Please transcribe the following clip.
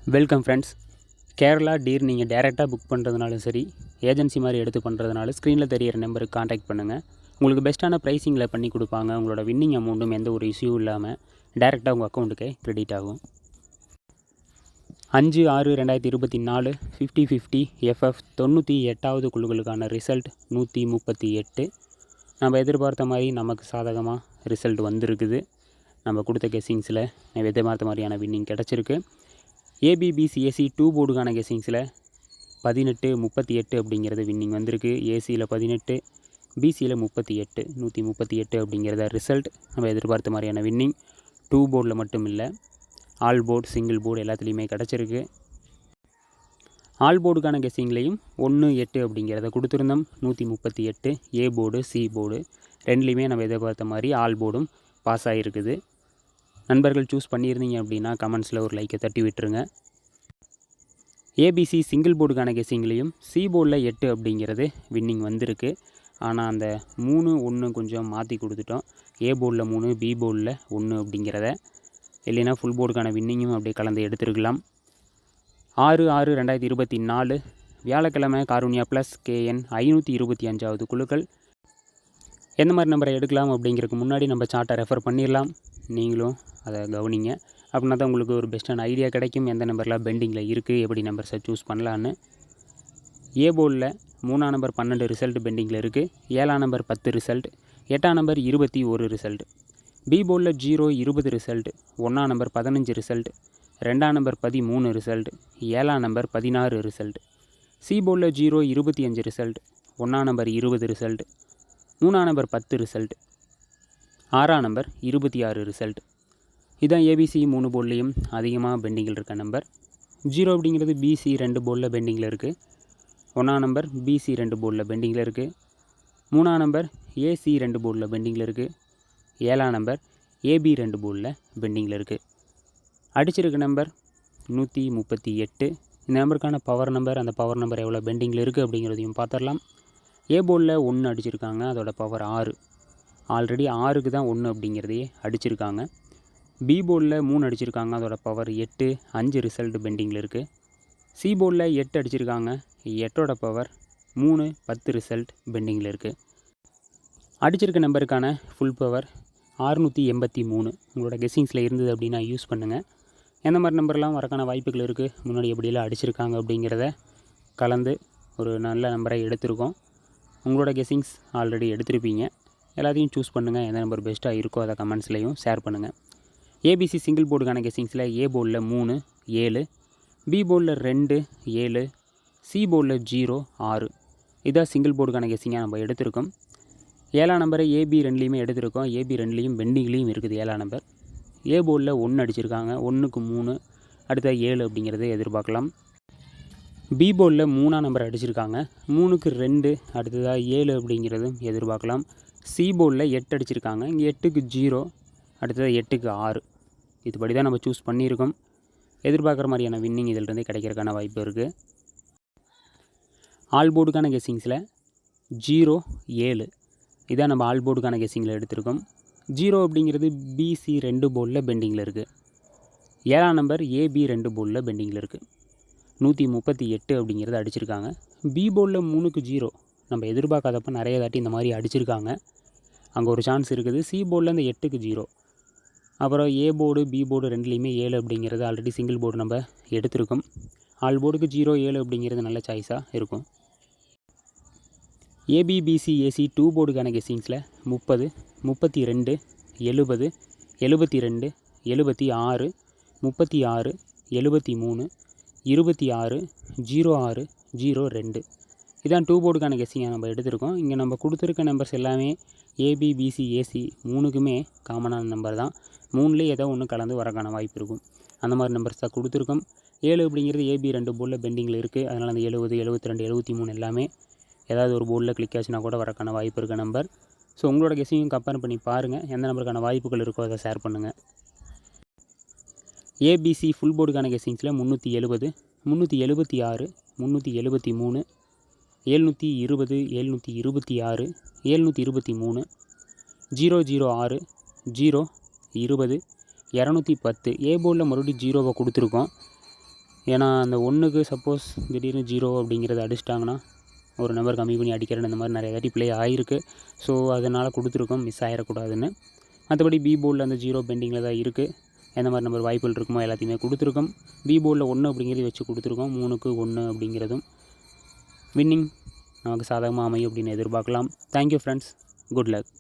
Welcome friends. Kerala deer நீங்கள் டேரெக்டாக book பண்ணுறதுனாலும் சரி, ஏஜென்சி மாதிரி எடுத்து பண்ணுறதுனாலும் ஸ்க்ரீனில் தெரியிற நம்பருக்கு காண்டாக்ட் பண்ணுங்கள். உங்களுக்கு பெஸ்ட்டான ப்ரைஸிங்கில் பண்ணி கொடுப்பாங்க. உங்களோட வின்னிங் அமௌண்ட்டும் எந்த ஒரு இஷ்யூ இல்லாமல் டேரெக்டாக உங்கள் அக்கௌண்ட்டுக்கே க்ரெடிட் ஆகும். 5/6/2024 50/50 FF 98வது குழுக்களுக்கான ரிசல்ட் 138. நம்ம எதிர்பார்த்த மாதிரி நமக்கு சாதகமாக ரிசல்ட் வந்திருக்குது. நம்ம கொடுத்த கெஸ்ஸிங்ஸில் எதிர்பார்த்த மாதிரியான வின்னிங் கிடச்சிருக்கு. ஏபிபிசிஎஸ்சி 2 போர்டுக்கான கெஸ்ஸிங்ஸில் 18/38 அப்படிங்கிறது வின்னிங் வந்திருக்கு. ஏசியில் 18, பிசியில் 38, 138 அப்படிங்கிறத ரிசல்ட். நம்ம எதிர்பார்த்த மாதிரியான வின்னிங் 2 போர்டில் மட்டும் இல்லை, ஆல் போர்டு, சிங்கிள் போர்டு எல்லாத்துலேயுமே கிடச்சிருக்கு. ஆல் போர்டுக்கான கெஸ்ஸிங்லேயும் 1-8 அப்படிங்கிறத கொடுத்துருந்தோம். 138 ஏ போர்டு, சி போர்டு ரெண்டுலேயுமே நம்ம எதிர்பார்த்த மாதிரி ஆல் போர்டும் பாஸ் ஆகிருக்குது. நண்பர்கள் சூஸ் பண்ணியிருந்தீங்க அப்படின்னா கமெண்ட்ஸில் ஒரு லைக்கை தட்டி விட்டுருங்க. ஏபிசி சிங்கிள் போர்டுக்கான கெஸ்ஸிங்லேயும் சி போர்டில் 8 அப்படிங்கிறது வின்னிங் வந்திருக்கு. ஆனால் அந்த 3-1 கொஞ்சம் மாற்றி கொடுத்துட்டோம். ஏ போர்டில் 3, பி போர்டில் 1 அப்படிங்கிறத. இல்லைன்னா ஃபுல் போர்டுக்கான வின்னிங்கும் அப்படியே கலந்து எடுத்துருக்கலாம். 6/6/2024 வியாழக்கிழமை காருண்யா ப்ளஸ் கேஎன் 525வது குழுக்கள். எந்த மாதிரி நம்பரை எடுக்கலாம் அப்படிங்கிறதுக்கு முன்னாடி நம்ம சார்ட்டை ரெஃபர் பண்ணிடலாம். நீங்களும் அதை கவனிங்க. அப்படின்னா தான் உங்களுக்கு ஒரு பெஸ்ட்டான ஐடியா கிடைக்கும். எந்த நம்பர்லாம் பெண்டிங்கில் இருக்குது, எப்படி நம்பர்ஸை சூஸ் பண்ணலான்னு. ஏ போர்டில் 3ஆம் நம்பர் 12 ரிசல்ட் பெண்டிங்கில் இருக்குது. 7ஆம் நம்பர் 10 ரிசல்ட். 8ஆம் நம்பர் 21 ரிசல்ட். பி போர்டில் 0-20 ரிசல்ட். 1ஆம் நம்பர் 15 ரிசல்ட். 2ஆம் நம்பர் 13 ரிசல்ட். 7ஆம் நம்பர் 16 ரிசல்ட். சி போர்டில் 0-25 ரிசல்ட். 1ஆம் நம்பர் 20 ரிசல்ட். 3ஆம் நம்பர் 10 ரிசல்ட். 6ஆம் நம்பர் 26 ரிசல்ட். இதுதான் ஏபிசி 3 போர்ட்லேயும் அதிகமாக பெண்டிங்கில் இருக்க நம்பர். 0 அப்படிங்கிறது பிசி 2 போர்டில் பெண்டிங்கில் இருக்குது. 1ஆம் நம்பர் பிசி 2 போர்டில் பெண்டிங்கில் இருக்குது. 3ஆம் நம்பர் ஏசி 2 போர்டில் பெண்டிங்கில் இருக்குது. 7ஆம் நம்பர் ஏபி 2 போர்டில் பெண்டிங்கில் இருக்குது. அடிச்சிருக்க நம்பர் 138. இந்த நம்பருக்கான பவர் நம்பர், அந்த பவர் நம்பர் எவ்வளோ பெண்டிங்கில் இருக்குது அப்படிங்கிறதையும் பார்த்துடலாம். ஏ போர்டில் 1 அடிச்சிருக்காங்க, அதோட பவர் 6. ஆல்ரெடி 6க்கு தான் 1 அப்படிங்கிறதையே அடிச்சிருக்காங்க. பி போர்டில் 3 அடிச்சிருக்காங்க, அதோட பவர் 8, 5 ரிசல்ட் பெண்டிங்கில் இருக்குது. சி போர்டில் 8 அடிச்சிருக்காங்க, 8ஓட பவர் 3, 10 ரிசல்ட் பெண்டிங்கில் இருக்குது. அடிச்சிருக்க நம்பருக்கான ஃபுல் பவர் 683. உங்களோட கெஸ்ஸிங்ஸில் இருந்தது அப்படின்னா யூஸ் பண்ணுங்கள். எந்த மாதிரி நம்பர்லாம் வரக்கான வாய்ப்புகள் இருக்குது, முன்னாடி எப்படியெல்லாம் அடிச்சிருக்காங்க அப்படிங்கிறத கலந்து ஒரு நல்ல நம்பரை எடுத்திருக்கோம். உங்களோட கெஸ்ஸிங்ஸ் ஆல்ரெடி எடுத்திருப்பீங்க. எல்லாத்தையும் சூஸ் பண்ணுங்கள். எந்த நம்பர் பெஸ்ட்டாக இருக்கோ அதை கமெண்ட்ஸ்லையும் ஷேர் பண்ணுங்கள். ஏபிசி சிங்கிள் போர்டுக்கான கெஸ்ஸிங்ஸில் ஏ போர்டில் 3, 7, பி போர்டில் 2, 7, சி போர்டில் 0, 6. இதான் சிங்கிள் போர்டுக்கான கெஸ்ஸிங்காக நம்ம எடுத்திருக்கோம். 7ஆம் நம்பரை ஏபி 2லேயுமே எடுத்திருக்கோம். ஏபி 2லேயும் பெண்டிங்லேயும் இருக்குது 7ஆம் நம்பர். ஏ போர்டில் 1 அடிச்சிருக்காங்க, 1க்கு 3, அடுத்த 7 அப்படிங்கிறத எதிர்பார்க்கலாம். பி போர்டில் 3ஆம் நம்பர் அடிச்சிருக்காங்க, 3க்கு 2, அடுத்ததாக 7 அப்படிங்கிறதும் எதிர்பார்க்கலாம். சி போர்டில் 8 அடிச்சிருக்காங்க, இங்கே 8க்கு 0, அடுத்ததாக 8க்கு 6. இதுபடி தான் நம்ம சூஸ் பண்ணியிருக்கோம். எதிர்பார்க்குற மாதிரியான வின்னிங் இதிலிருந்து கிடைக்கிறதுக்கான வாய்ப்பு இருக்குது. ஆல் போர்டுக்கான கெஸ்ஸிங்ஸில் 0-7. இதான் நம்ம ஆல் போர்டுக்கான கெஸ்ஸிங்கில் எடுத்திருக்கோம். 0 அப்படிங்கிறது பிசி 2 போர்டில் பெண்டிங்கில் இருக்குது. 7ஆம் நம்பர் ஏபி 2 போர்டில் பெண்டிங்கில் இருக்குது. 138 அப்படிங்கிறது அடிச்சிருக்காங்க. பி போர்டில் 3க்கு 0. நம்ம எதிர்பார்க்காதப்போ நிறைய தாட்டி இந்த மாதிரி அடிச்சிருக்காங்க. அங்கே ஒரு சான்ஸ் இருக்குது. சி போர்டில் இந்த 8க்கு 0. அப்புறம் ஏ போர்டு, பி போர்டு ரெண்டுலேயுமே 7 அப்படிங்கிறது ஆல்ரெடி சிங்கிள் போர்டு நம்ம எடுத்திருக்கோம். ஆல் போர்டுக்கு 0-7 அப்படிங்கிறது நல்ல சாய்ஸாக இருக்கும். ஏபிபிசிஏசி 2 போர்டுக்கான கெஸ்ஸிங்ஸில் 30, 32, 70, 72, 76, 36, 73, 26, 06, 02. இதான் 2 போர்டுக்கான கெஸ்ஸிங்காக நம்ம எடுத்திருக்கோம். இங்கே நம்ம கொடுத்துருக்க நம்பர்ஸ் எல்லாமே ஏபிபிசிஏசி 3க்குமே காமனான நம்பர் தான். 3லேயே ஏதோ ஒன்று கலந்து வரக்கான வாய்ப்பு இருக்கும். அந்த மாதிரி நம்பர்ஸ் தான் கொடுத்துருக்கோம். 7 அப்படிங்கிறது ஏபி 2 போர்டில் பெண்டிங்கில் இருக்குது. அதனால் அந்த 70, 72, 73 எல்லாமே ஏதாவது ஒரு போர்டில் கிளிக் ஆச்சுன்னா கூட வரக்கான வாய்ப்பு இருக்க நம்பர். ஸோ உங்களோட கெஸ்ஸிங்கும் கம்பேர் பண்ணி பாருங்கள். எந்த நம்பருக்கான வாய்ப்புகள் இருக்கோ அதை ஷேர் பண்ணுங்கள். ABC full போர்டுக்கான கெஸ்ஸிங்ஸில் 370, 376, 373, 720, 726, 723, 006, 0, 20, 210. ஏ போர்டில் மறுபடியும் 0வை கொடுத்துருக்கோம். ஏன்னா அந்த 1க்கு சப்போஸ் திடீர்னு 0 அப்படிங்கிறத அடிச்சிட்டாங்கன்னா ஒரு நம்பர் கம்மி பண்ணி அடிக்கிறேன்னு இந்த மாதிரி நிறைய வாட்டி ப்ளே ஆகிருக்கு. ஸோ அதனால் கொடுத்துருக்கோம், மிஸ் ஆகிடக்கூடாதுன்னு. மற்றபடி பி போர்டில் அந்த 0 பெண்டிங்கில் தான் இருக்குது. எந்த மாதிரி நம்பர் வாய்ப்புகள் இருக்குமோ எல்லாத்தையுமே கொடுத்துருக்கோம். பி போர்டில் 1 அப்படிங்கிறது வச்சு கொடுத்துருக்கோம். 3க்கு 1 அப்படிங்கிறதும் வின்னிங் நமக்கு சாதகமாக அமையும் அப்படின்னு எதிர்பார்க்கலாம். Thank you friends, good luck.